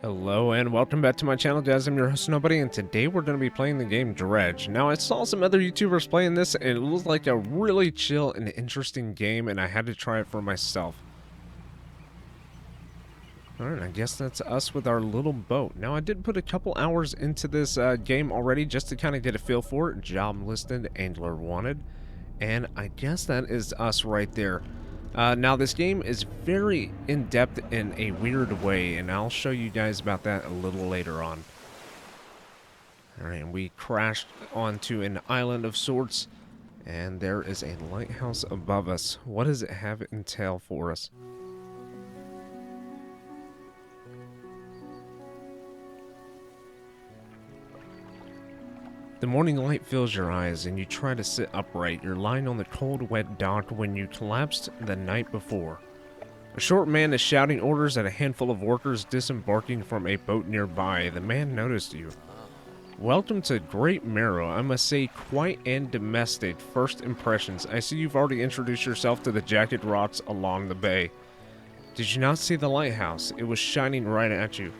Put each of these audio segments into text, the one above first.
Hello and welcome back to my channel, guys. I'm your host Nobody, and today we're going to be playing the game Dredge. Now, I saw some other YouTubers playing this, and it looked like a really chill and interesting game, and I had to try it for myself. Alright, I guess that's us with our little boat. Now, I did put a couple hours into this game already just to kind of get a feel for it. Job listed, angler wanted, and I guess that is us right there. Now, this game is very in-depth in a weird way, and I'll show you guys about that a little later on. Alright, and we crashed onto an island of sorts, and there is a lighthouse above us. What does it have entail for us? The morning light fills your eyes, and you try to sit upright. You're lying on the cold, wet dock when you collapsed the night before. A short man is shouting orders at a handful of workers disembarking from a boat nearby. The man noticed you. Welcome to Great Marrow. I must say, quite and domestic first impressions. I see you've already introduced yourself to the jagged rocks along the bay. Did you not see the lighthouse? It was shining right at you.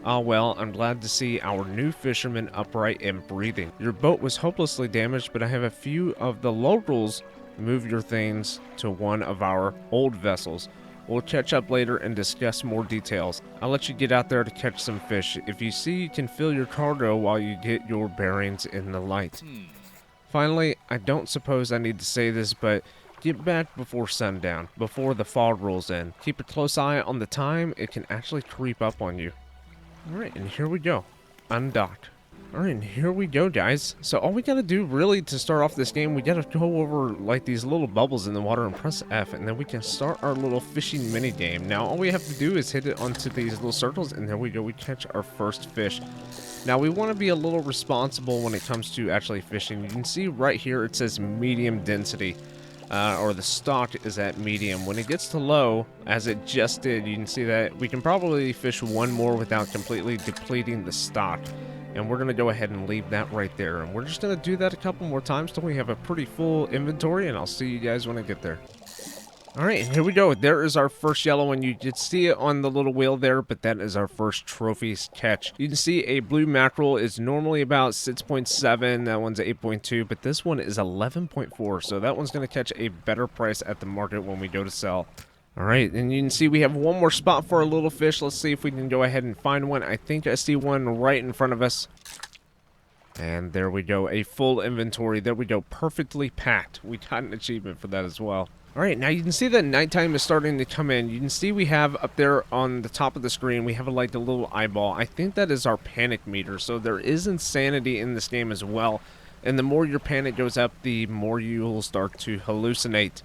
Ah, well, I'm glad to see our new fisherman upright and breathing. Your boat was hopelessly damaged, but I have a few of the locals move your things to one of our old vessels. We'll catch up later and discuss more details. I'll let you get out there to catch some fish. If you see, you can fill your cargo while you get your bearings in the light. Finally, I don't suppose I need to say this, but get back before sundown, before the fog rolls in. Keep a close eye on the time. It can actually creep up on you. Alright, and here we go. Undocked. Alright, and here we go, guys. So all we gotta do, really, to start off this game, we gotta go over, like, these little bubbles in the water and press F, and then we can start our little fishing mini game. Now, all we have to do is hit it onto these little circles, and there we go. We catch our first fish. Now, we want to be a little responsible when it comes to actually fishing. You can see right here, it says medium density. Or the stock is at medium. When it gets to low, as it just did, you can see that we can probably fish one more without completely depleting the stock. And we're going to go ahead and leave that right there. And we're just going to do that a couple more times till we have a pretty full inventory, and I'll see you guys when I get there. Alright, here we go. There is our first yellow one. You did see it on the little wheel there, but that is our first trophy catch. You can see a blue mackerel is normally about 6.7. That one's 8.2, but this one is 11.4. So that one's going to catch a better price at the market when we go to sell. Alright, and you can see we have one more spot for a little fish. Let's see if we can go ahead and find one. I think I see one right in front of us. And there we go. A full inventory. There we go. Perfectly packed. We got an achievement for that as well. Alright, now you can see that nighttime is starting to come in. You can see we have up there on the top of the screen, we have like a little eyeball. I think that is our panic meter. So there is insanity in this game as well. And the more your panic goes up, the more you will start to hallucinate.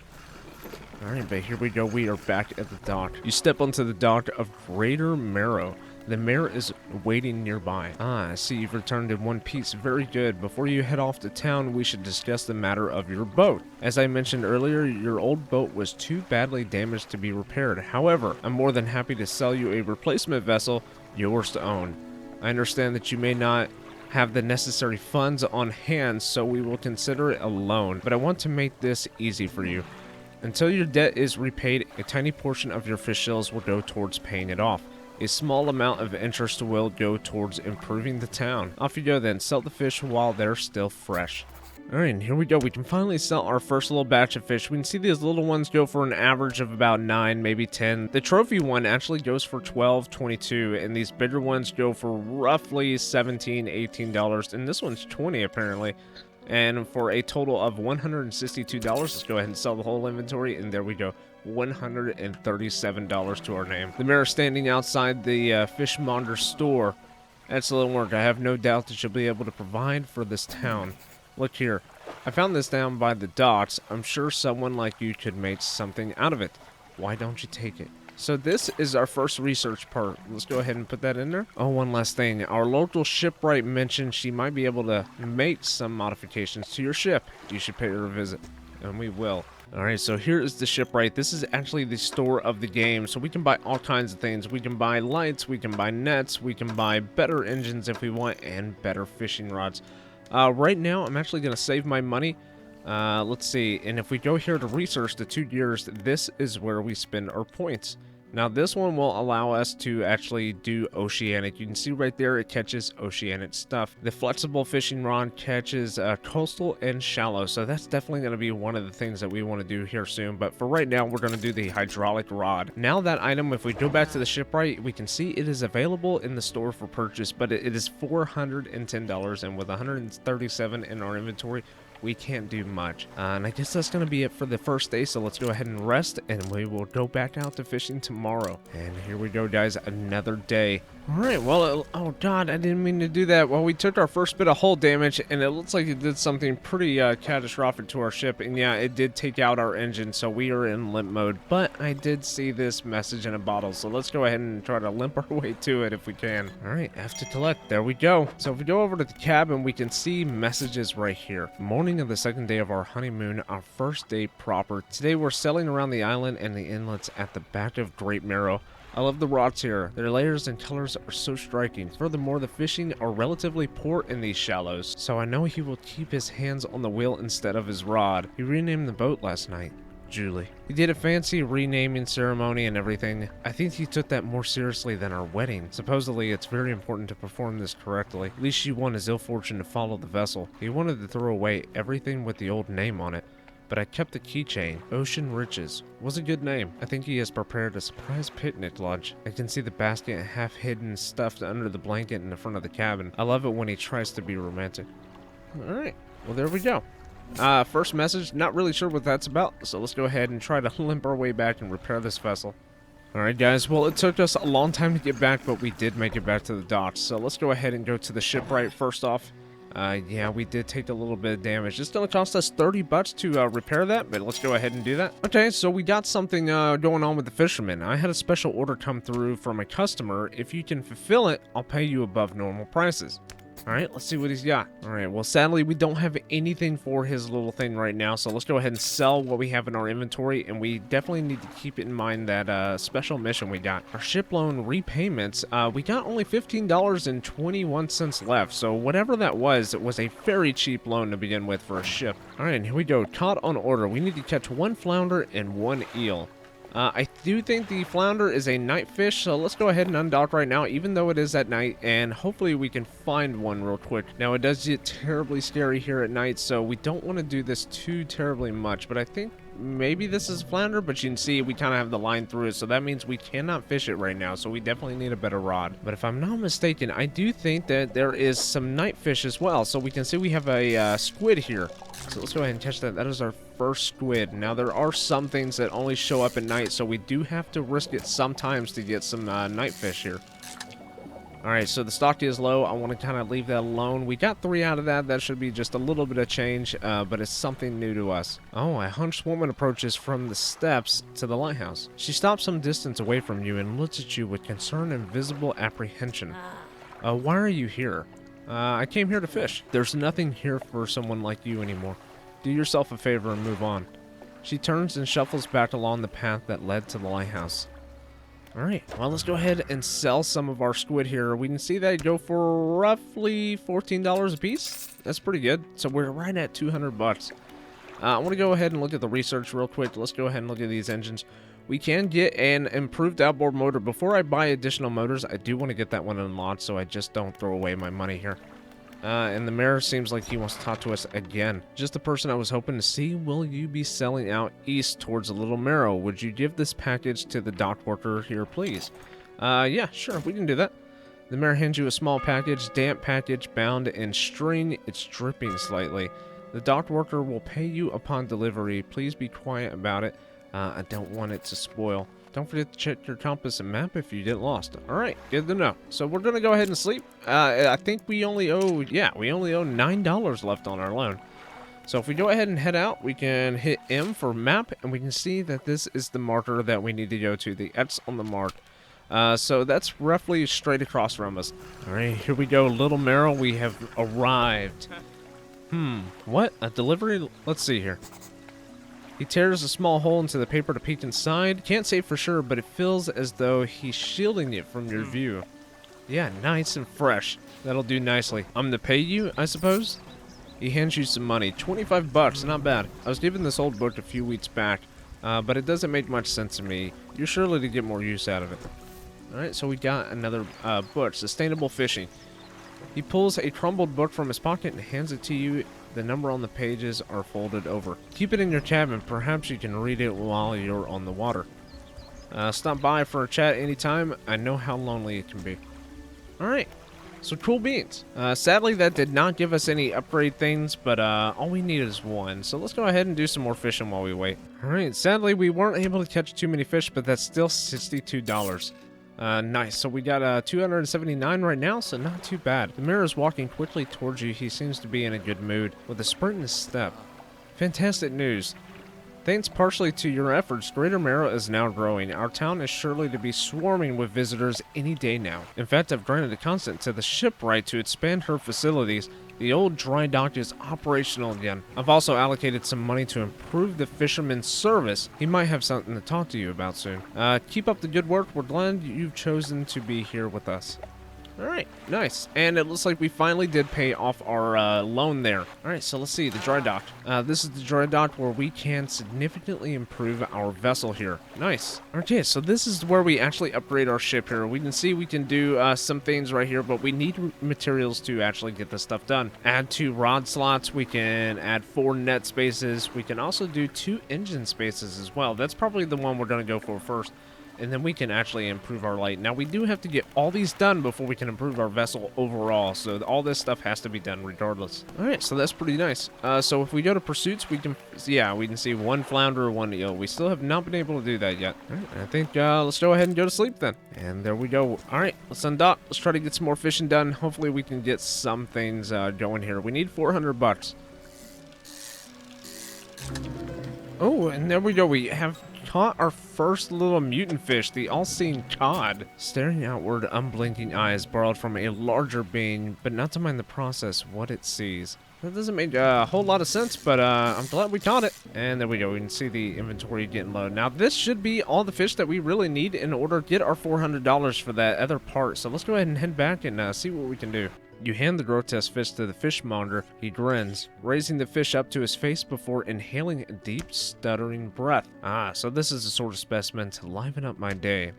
Alright, but here we go. We are back at the dock. You step onto the dock of Greater Marrow. The mayor is waiting nearby. Ah, I see you've returned in one piece. Very good. Before you head off to town, we should discuss the matter of your boat. As I mentioned earlier, your old boat was too badly damaged to be repaired. However, I'm more than happy to sell you a replacement vessel, yours to own. I understand that you may not have the necessary funds on hand, so we will consider it a loan, but I want to make this easy for you. Until your debt is repaid, a tiny portion of your fish sales will go towards paying it off. A small amount of interest will go towards improving the town. Off you go then. Sell the fish while they're still fresh. Alright, and here we go. We can finally sell our first little batch of fish. We can see these little ones go for an average of about 9, maybe 10. The trophy one actually goes for 12, 22, and these bigger ones go for roughly 17, $18, and this one's 20 apparently. And for a total of $162, let's go ahead and sell the whole inventory, and there we go. $137 to our name. The mayor standing outside the fishmonger store. Excellent work. I have no doubt that you'll be able to provide for this town. Look here. I found this down by the docks. I'm sure someone like you could make something out of it. Why don't you take it? So this is our first research part. Let's go ahead and put that in there. Oh, one last thing. Our local shipwright mentioned she might be able to make some modifications to your ship. You should pay her a visit. And we will. Alright, so here is the shipwright. This is actually the store of the game. So we can buy all kinds of things. We can buy lights, we can buy nets, we can buy better engines if we want, and better fishing rods. Right now, I'm actually going to save my money. Let's see. And if we go here to research the 2 gears, this is where we spend our points. Now this one will allow us to actually do oceanic. You can see right there it catches oceanic stuff. The flexible fishing rod catches coastal and shallow, so that's definitely going to be one of the things that we want to do here soon. But for right now, we're going to do the hydraulic rod. Now that item, if we go back to the shipwright, we can see it is available in the store for purchase, but it is $410, and with 137 in our inventory, we can't do much. And I guess that's going to be it for the first day, so let's go ahead and rest, and we will go back out to fishing tomorrow. And here we go, guys, another day. Alright, well, oh god, I didn't mean to do that. Well, we took our first bit of hull damage, and it looks like it did something pretty catastrophic to our ship. And yeah, it did take out our engine, so we are in limp mode. But I did see this message in a bottle, so let's go ahead and try to limp our way to it if we can. Alright, F to collect. There we go. So if we go over to the cabin, we can see messages right here. Morning of the second day of our honeymoon, our first day proper. Today we're sailing around the island and the inlets at the back of Great Marrow. I love the rods here. Their layers and colors are so striking. Furthermore, the fishing are relatively poor in these shallows, so I know he will keep his hands on the wheel instead of his rod. He renamed the boat last night. Julie. He did a fancy renaming ceremony and everything. I think he took that more seriously than our wedding. Supposedly, it's very important to perform this correctly. At least she won his ill fortune to follow the vessel. He wanted to throw away everything with the old name on it, but I kept the keychain. Ocean Riches was a good name. I think he has prepared a surprise picnic lunch. I can see the basket half hidden stuffed under the blanket in the front of the cabin. I love it when he tries to be romantic. Alright, well there we go. First message, not really sure what that's about, so let's go ahead and try to limp our way back and repair this vessel. Alright guys, well it took us a long time to get back, but we did make it back to the docks, so let's go ahead and go to the shipwright first off. Yeah, we did take a little bit of damage. It's gonna cost us 30 bucks to repair that, but let's go ahead and do that. Okay, so we got something going on with the fisherman. I had a special order come through from a customer. If you can fulfill it, I'll pay you above normal prices. Alright, let's see what he's got. Alright, well sadly we don't have anything for his little thing right now, so let's go ahead and sell what we have in our inventory, and we definitely need to keep in mind that special mission we got. Our ship loan repayments, we got only $15.21 left, so whatever that was, it was a very cheap loan to begin with for a ship. Alright, and here we go. Caught on order. We need to catch 1 flounder and 1 eel. I do think the flounder is a night fish, so let's go ahead and undock right now, even though it is at night, and hopefully we can find one real quick. Now, it does get terribly scary here at night, so we don't want to do this too terribly much, but I think maybe this is flounder, but you can see we kind of have the line through it, so that means we cannot fish it right now, so we definitely need a better rod. But if I'm not mistaken, I do think that there is some night fish as well, so we can see we have a squid here. So let's go ahead and catch that. That is our first squid. Now, there are some things that only show up at night, so we do have to risk it sometimes to get some night fish here. Alright, so the stock is low. I want to kind of leave that alone. We got 3 out of that. That should be just a little bit of change, but it's something new to us. Oh, a hunched woman approaches from the steps to the lighthouse. She stops some distance away from you and looks at you with concern and visible apprehension. Why are you here? I came here to fish. There's nothing here for someone like you anymore. Do yourself a favor and move on. She turns and shuffles back along the path that led to the lighthouse. Alright, well, let's go ahead and sell some of our squid here. We can see that go for roughly $14 a piece. That's pretty good. So we're right at 200 bucks. I want to go ahead and look at the research real quick. Let's go ahead and look at these engines. We can get an improved outboard motor. Before I buy additional motors, I do want to get that one unlocked so I just don't throw away my money here. And the mayor seems like he wants to talk to us again. Just the person I was hoping to see. Will you be selling out east towards the Little Marrow? Would you give this package to the dock worker here, please? Yeah, sure, we can do that. The mayor hands you a small package, damp package, bound in string. It's dripping slightly. The dock worker will pay you upon delivery. Please be quiet about it. I don't want it to spoil. Don't forget to check your compass and map if you get lost. Alright, good to know. So we're going to go ahead and sleep. I think we only owe, yeah, we only owe $9 left on our loan. So if we go ahead and head out, we can hit M for map, and we can see that this is the marker that we need to go to, the X on the mark. So that's roughly straight across from us. Alright, here we go, Little Marrow, we have arrived. What? A delivery? Let's see here. He tears a small hole into the paper to peek inside. Can't say for sure, but it feels as though he's shielding it from your view. Yeah, nice and fresh. That'll do nicely. I'm to pay you, I suppose? He hands you some money. 25 bucks, not bad. I was given this old book a few weeks back. but it doesn't make much sense to me. You're surely to get more use out of it. Alright, so we got another book, Sustainable Fishing. He pulls a crumbled book from his pocket and hands it to you. The number on the pages are folded over. Keep it in your cabin. Perhaps you can read it while you're on the water. Stop by for a chat anytime. I know how lonely it can be. Alright, so cool beans. Sadly, that did not give us any upgrade things, but all we need is one. So let's go ahead and do some more fishing while we wait. Alright, sadly, we weren't able to catch too many fish, but that's still $62. Nice. So we got 279 right now, so not too bad. The mirror is walking quickly towards you. He seems to be in a good mood, with a sprint in his step. Fantastic news. Thanks partially to your efforts, Greater Marrow is now growing. Our town is surely to be swarming with visitors any day now. In fact, I've granted a consent to the shipwright to expand her facilities. The old dry dock is operational again. I've also allocated some money to improve the fisherman's service. He might have something to talk to you about soon. Keep up the good work. We're glad you've chosen to be here with us. Alright, nice. And it looks like we finally did pay off our loan there. Alright, so let's see, the dry dock. This is the dry dock where we can significantly improve our vessel here. Nice. Okay, so this is where we actually upgrade our ship here. We can see we can do some things right here, but we need materials to actually get this stuff done. Add 2 rod slots. We can add 4 net spaces. We can also do 2 engine spaces as well. That's probably the one we're going to go for first. And then we can actually improve our light. Now, we do have to get all these done before we can improve our vessel overall. So all this stuff has to be done regardless. All right, so that's pretty nice. So if we go to pursuits, we can see 1 flounder, 1 eel. We still have not been able to do that yet. All right, I think let's go ahead and go to sleep then. And there we go. All right, let's undock. Let's try to get some more fishing done. Hopefully we can get some things going here. We need 400 bucks. Oh, and there we go. We have caught our first little mutant fish, the all-seeing cod. Staring outward, unblinking eyes borrowed from a larger being, but not to mind the process, what it sees. That doesn't make a whole lot of sense, but I'm glad we caught it. And there we go. We can see the inventory getting low. Now, this should be all the fish that we really need in order to get our $400 for that other part. So let's go ahead and head back and see what we can do. You hand the grotesque fish to the fishmonger. He grins, raising the fish up to his face before inhaling a deep, stuttering breath. Ah, so this is the sort of specimen to liven up my day.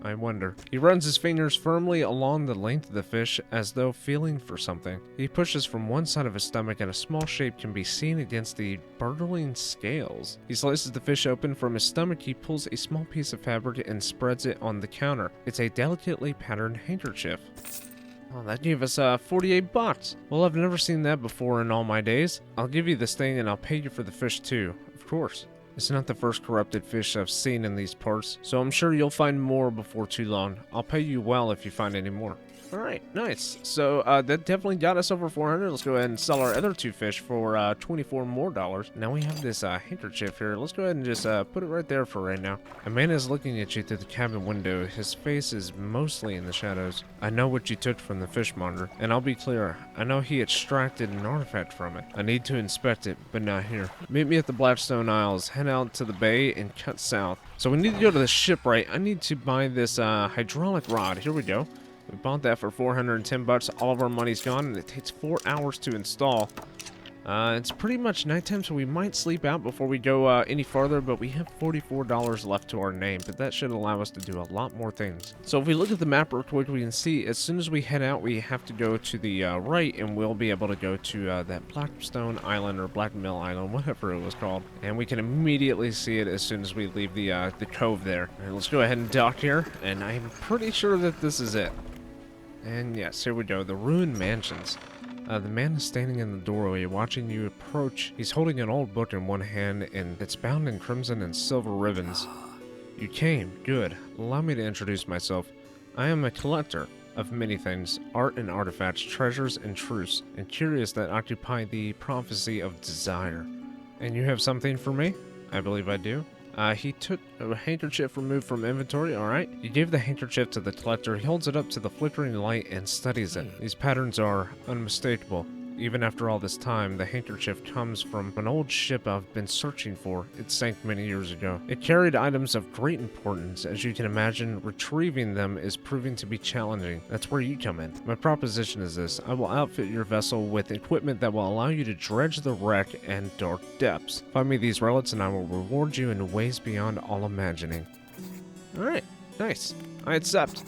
I wonder. He runs his fingers firmly along the length of the fish as though feeling for something. He pushes from one side of his stomach and a small shape can be seen against the burtling scales. He slices the fish open from his stomach. He pulls a small piece of fabric and spreads it on the counter. It's a delicately patterned handkerchief. Oh, that gave us 48 bucks. Well, I've never seen that before in all my days. I'll give you this thing and I'll pay you for the fish too. Of course. It's not the first corrupted fish I've seen in these parts, so I'm sure you'll find more before too long. I'll pay you well if you find any more. Alright, nice. So, that definitely got us over 400. Let's go ahead and sell our other 2 fish for 24 more dollars. Now we have this handkerchief here. Let's go ahead and just put it right there for right now. A man is looking at you through the cabin window. His face is mostly in the shadows. I know what you took from the fishmonger, and I'll be clear. I know he extracted an artifact from it. I need to inspect it, but not here. Meet me at the Blackstone Isles. Head out to the bay and cut south. So we need to go to the shipwright. I need to buy this hydraulic rod. Here we go. We bought that for 410 bucks. All of our money's gone, and it takes 4 hours to install. It's pretty much nighttime, so we might sleep out before we go any farther, but we have $44 left to our name, but that should allow us to do a lot more things. So if we look at the map real quick, we can see as soon as we head out, we have to go to the right, and we'll be able to go to that Blackstone Island or Black Mill Island, whatever it was called, and we can immediately see it as soon as we leave the cove there. And let's go ahead and dock here, and I'm pretty sure that this is it. And yes, here we go, the ruined mansions. The man is standing in the doorway watching you approach. He's holding an old book in one hand and it's bound in crimson and silver ribbons. You came, good. Allow me to introduce myself. I am a collector of many things, art and artifacts, treasures and truths, and curious that occupy the prophecy of desire. And you have something for me? I believe I do. He took a handkerchief removed from inventory, alright. You gave the handkerchief to the collector. He holds it up to the flickering light and studies it. These patterns are unmistakable. Even after all this time, the handkerchief comes from an old ship I've been searching for. It sank many years ago. It carried items of great importance. As you can imagine, retrieving them is proving to be challenging. That's where you come in. My proposition is this. I will outfit your vessel with equipment that will allow you to dredge the wreck and dark depths. Find me these relics and I will reward you in ways beyond all imagining. Alright, nice. I accept.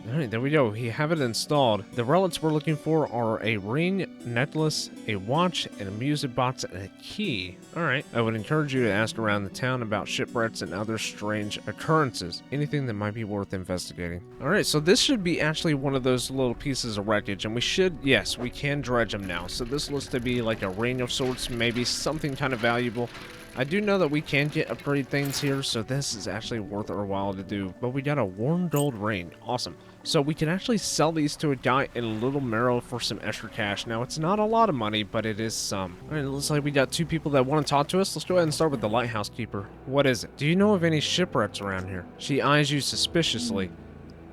Alright, there we go. We have it installed. The relics we're looking for are a ring, necklace, a watch, and a music box, and a key. Alright. I would encourage you to ask around the town about shipwrecks and other strange occurrences. Anything that might be worth investigating. Alright, so this should be actually one of those little pieces of wreckage, and we should, yes, we can dredge them now. So this looks to be like a ring of sorts, maybe something kind of valuable. I do know that we can get upgrade things here, so this is actually worth our while to do. But we got a worn gold ring. Awesome. So we can actually sell these to a guy in Little Marrow for some extra cash. Now, it's not a lot of money, but it is some. Alright, it looks like we got two people that want to talk to us. Let's go ahead and start with the lighthouse keeper. What is it? Do you know of any shipwrecks around here? She eyes you suspiciously.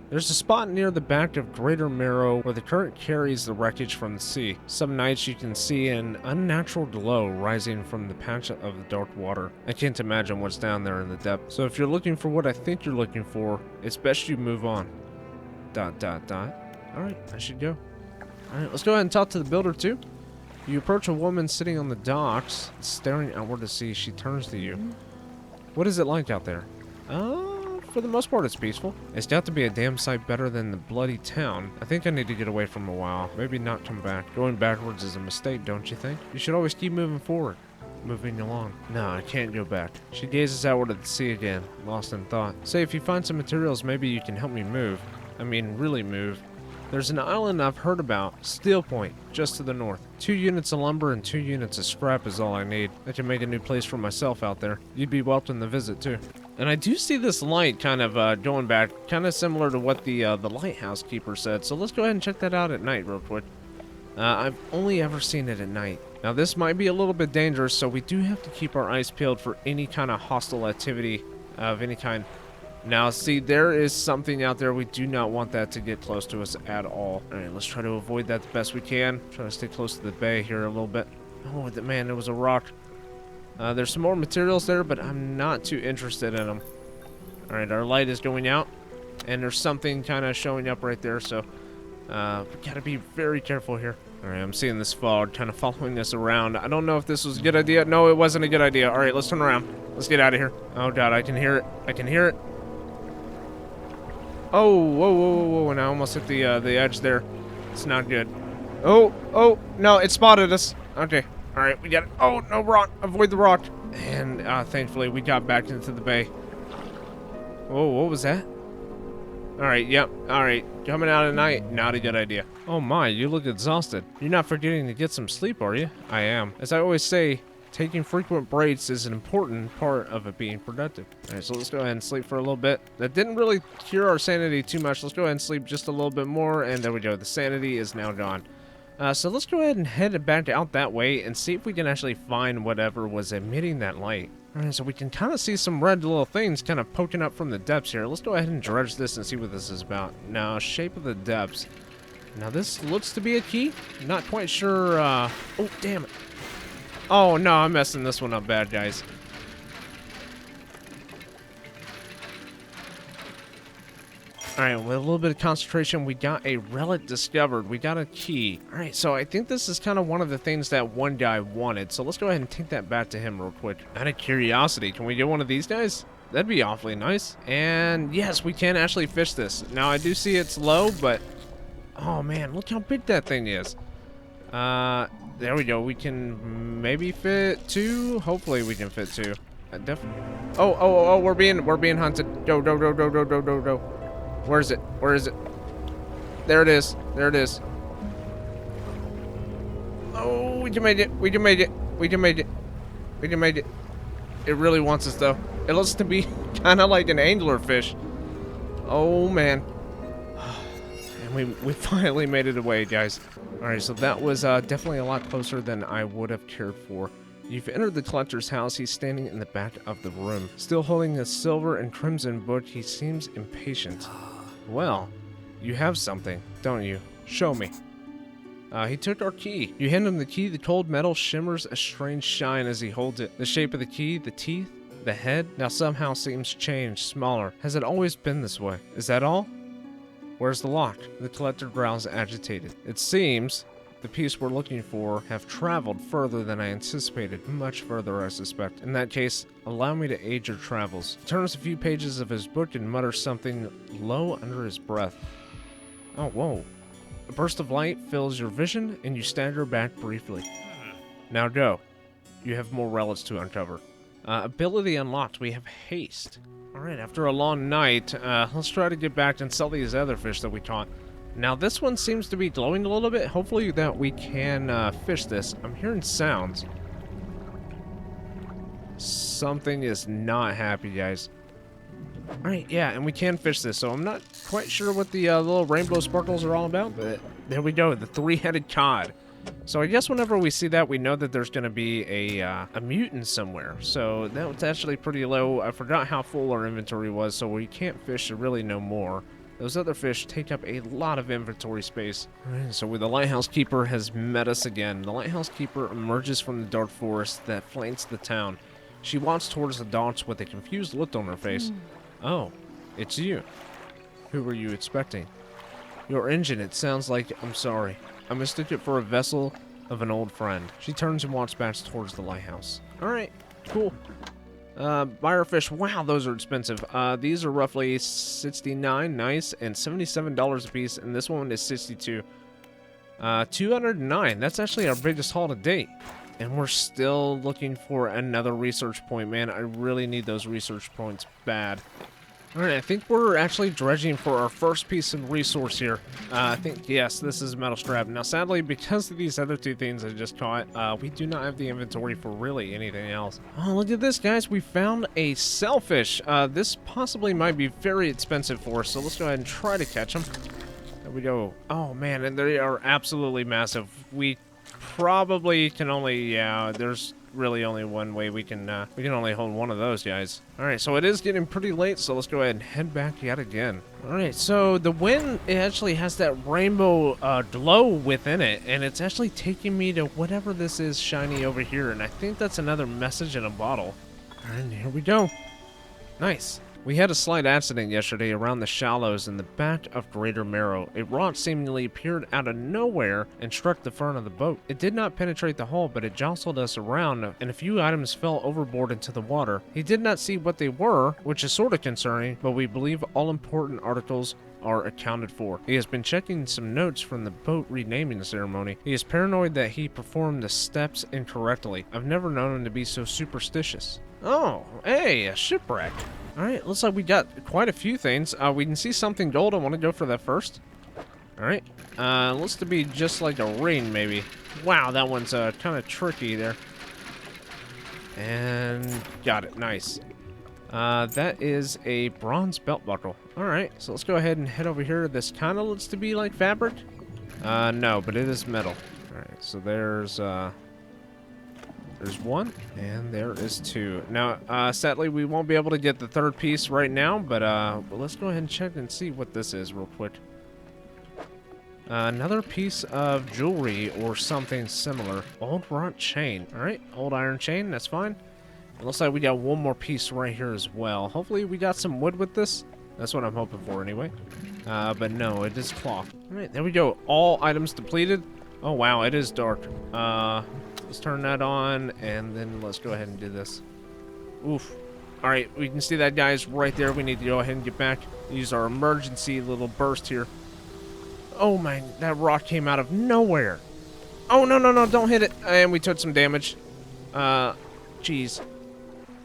There's a spot near the back of Greater Marrow where the current carries the wreckage from the sea. Some nights you can see an unnatural glow rising from the patch of the dark water. I can't imagine what's down there in the depth. So if you're looking for what I think you're looking for, it's best you move on. ... Alright, I should go. Alright, let's go ahead and talk to the builder too. You approach a woman sitting on the docks, staring outward to sea. She turns to you. What is it like out there? For the most part, it's peaceful. It's got to be a damn sight better than the bloody town. I think I need to get away from a while. Maybe not come back. Going backwards is a mistake, don't you think? You should always keep moving forward. Moving along. No, I can't go back. She gazes outward at the sea again, lost in thought. Say, if you find some materials, maybe you can help me move. I mean, really move. There's an island I've heard about, Steel Point, just to the north. 2 units of lumber and 2 units of scrap is all I need. I can make a new place for myself out there. You'd be welcome to visit too. And I do see this light kind of going back, kind of similar to what the lighthouse keeper said. So let's go ahead and check that out at night real quick. I've only ever seen it at night. Now this might be a little bit dangerous, so we do have to keep our eyes peeled for any kind of hostile activity of any kind. Now, see, there is something out there. We do not want that to get close to us at all. All right, let's try to avoid that the best we can. Try to stay close to the bay here a little bit. Oh, man, it was a rock. There's some more materials there, but I'm not too interested in them. All right, our light is going out, and there's something kind of showing up right there, so we got to be very careful here. All right, I'm seeing this fog kind of following us around. I don't know if this was a good idea. No, it wasn't a good idea. All right, let's turn around. Let's get out of here. Oh, God, I can hear it. I can hear it. Oh, whoa, whoa, whoa, whoa, and I almost hit the edge there. It's not good. Oh, no, it spotted us. Okay, all right, we got it. Oh, no, rock, avoid the rock. And thankfully, we got back into the bay. Whoa, what was that? All right, yep, all right, coming out at night, not a good idea. Oh my, you look exhausted. You're not forgetting to get some sleep, are you? I am. As I always say, taking frequent breaks is an important part of it being productive. All right, so let's go ahead and sleep for a little bit. That didn't really cure our sanity too much. Let's go ahead and sleep just a little bit more, and there we go. The sanity is now gone. So let's go ahead and head back out that way and see if we can actually find whatever was emitting that light. All right, so we can kind of see some red little things kind of poking up from the depths here. Let's go ahead and dredge this and see what this is about. Now, shape of the depths. Now, this looks to be a key. Not quite sure. Oh, damn it. Oh, no, I'm messing this one up bad, guys. Alright, with a little bit of concentration, we got a relic discovered. We got a key. Alright, so I think this is kind of one of the things that one guy wanted. So let's go ahead and take that back to him real quick. Out of curiosity, can we get one of these guys? That'd be awfully nice. And yes, we can actually fish this. Now, I do see it's low, but... oh, man, look how big that thing is. There we go. We can maybe fit 2. Hopefully we can fit 2. Definitely. Oh, we're being hunted. Go. Where is it? Where is it? There it is. There it is. Oh, we can make it. We can make it. We can make it. We can make it. It really wants us though. It looks to be kind of like an anglerfish. Oh man. And we finally made it away, guys. Alright, so that was definitely a lot closer than I would have cared for. You've entered the collector's house. He's standing in the back of the room. Still holding a silver and crimson book, he seems impatient. Well, you have something, don't you? Show me. He took our key. You hand him the key, the cold metal shimmers a strange shine as he holds it. The shape of the key, the teeth, the head, now somehow seems changed, smaller. Has it always been this way? Is that all? Where's the lock? The collector growls agitated. It seems the piece we're looking for have traveled further than I anticipated, much further I suspect. In that case, allow me to aid your travels. He turns a few pages of his book and mutters something low under his breath. Oh, whoa. A burst of light fills your vision and you stagger back briefly. Now go. You have more relics to uncover. Ability unlocked, we have haste. Alright, after a long night, let's try to get back and sell these other fish that we caught. Now this one seems to be glowing a little bit. Hopefully that we can fish this. I'm hearing sounds. Something is not happy, guys. Alright, yeah, and we can fish this, so I'm not quite sure what the little rainbow sparkles are all about, but there we go, the three-headed cod. So I guess whenever we see that, we know that there's going to be a mutant somewhere. So that was actually pretty low. I forgot how full our inventory was, so we can't fish really no more. Those other fish take up a lot of inventory space. Alright, so the lighthouse keeper has met us again. The lighthouse keeper emerges from the dark forest that flanks the town. She walks towards the docks with a confused look on her face. Oh, it's you. Who were you expecting? Your engine, it sounds like. I'm sorry. I mistook it for a vessel of an old friend. She turns and walks back towards the lighthouse. Alright, cool. Buyer fish. Wow, those are expensive. These are roughly $69, nice, and $77 a piece, and this one is $62. $209. That's actually our biggest haul to date. And we're still looking for another research point, man. I really need those research points bad. Alright, I think we're actually dredging for our first piece of resource here. I think, yes, this is metal strap. Now, sadly, because of these other two things I just caught, we do not have the inventory for really anything else. Oh, look at this, guys. We found a sailfish. This possibly might be very expensive for us, so let's go ahead and try to catch them. There we go. Oh, man, and they are absolutely massive. We probably can only, yeah, there's really only one way we can only hold one of those guys. All right, so it is getting pretty late, so let's go ahead and head back yet again. All right, so the wind, it actually has that rainbow glow within it, and it's actually taking me to whatever this is shiny over here, and I think that's another message in a bottle. And here we go. Nice. We had a slight accident yesterday around the shallows in the back of Greater Marrow. A rock seemingly appeared out of nowhere and struck the front of the boat. It did not penetrate the hull, but it jostled us around, and a few items fell overboard into the water. He did not see what they were, which is sort of concerning, but we believe all important articles are accounted for. He has been checking some notes from the boat renaming ceremony. He is paranoid that he performed the steps incorrectly. I've never known him to be so superstitious. Oh, hey, a shipwreck. Alright, looks like we got quite a few things. We can see something gold. I want to go for that first. Alright. Looks to be just like a ring, maybe. Wow, that one's kind of tricky there. And got it. Nice. That is a bronze belt buckle. Alright, so let's go ahead and head over here. This kind of looks to be like fabric. No, but it is metal. Alright, so there's one, and there is two. Now, sadly, we won't be able to get the third piece right now, but let's go ahead and check and see what this is real quick. Another piece of jewelry or something similar. Old wrought chain. All right, old iron chain, that's fine. It looks like we got one more piece right here as well. Hopefully, we got some wood with this. That's what I'm hoping for anyway. But no, it is cloth. All right, there we go. All items depleted. Oh, wow, it is dark. Let's turn that on, and then let's go ahead and do this. Oof. Alright, we can see that guy's right there. We need to go ahead and get back. Use our emergency little burst here. Oh, man, that rock came out of nowhere. Oh, no, no, no, don't hit it. And we took some damage. Jeez.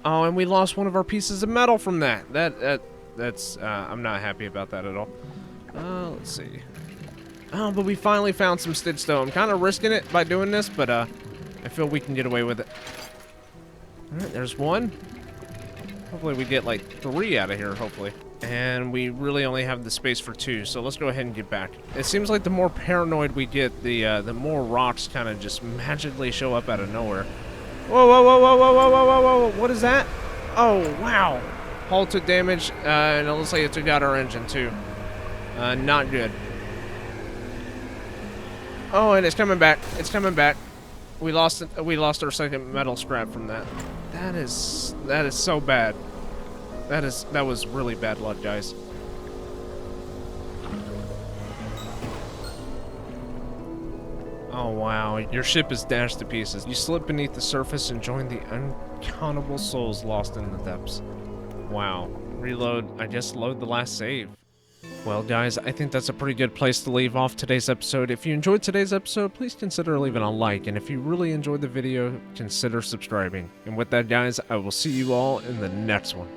Oh, and we lost one of our pieces of metal from that. That's, I'm not happy about that at all. Let's see. Oh, but we finally found some stitch, though. I'm kind of risking it by doing this, but, I feel we can get away with it. Alright, there's one. Hopefully we get like 3 out of here, hopefully. And we really only have the space for 2, so let's go ahead and get back. It seems like the more paranoid we get, the more rocks kind of just magically show up out of nowhere. Whoa, whoa, whoa, whoa, whoa, whoa, whoa, whoa, whoa, what is that? Oh, wow. Hull took damage, and it looks like it took out our engine too. Not good. Oh, and it's coming back. It's coming back. We lost it. We lost our second metal scrap from that. That is so bad. That was really bad luck, guys. Oh wow, your ship is dashed to pieces. You slip beneath the surface and join the uncountable souls lost in the depths. Wow. Reload. I guess load the last save. Well, guys, I think that's a pretty good place to leave off today's episode. If you enjoyed today's episode, please consider leaving a like, and if you really enjoyed the video, consider subscribing. And with that, guys, I will see you all in the next one.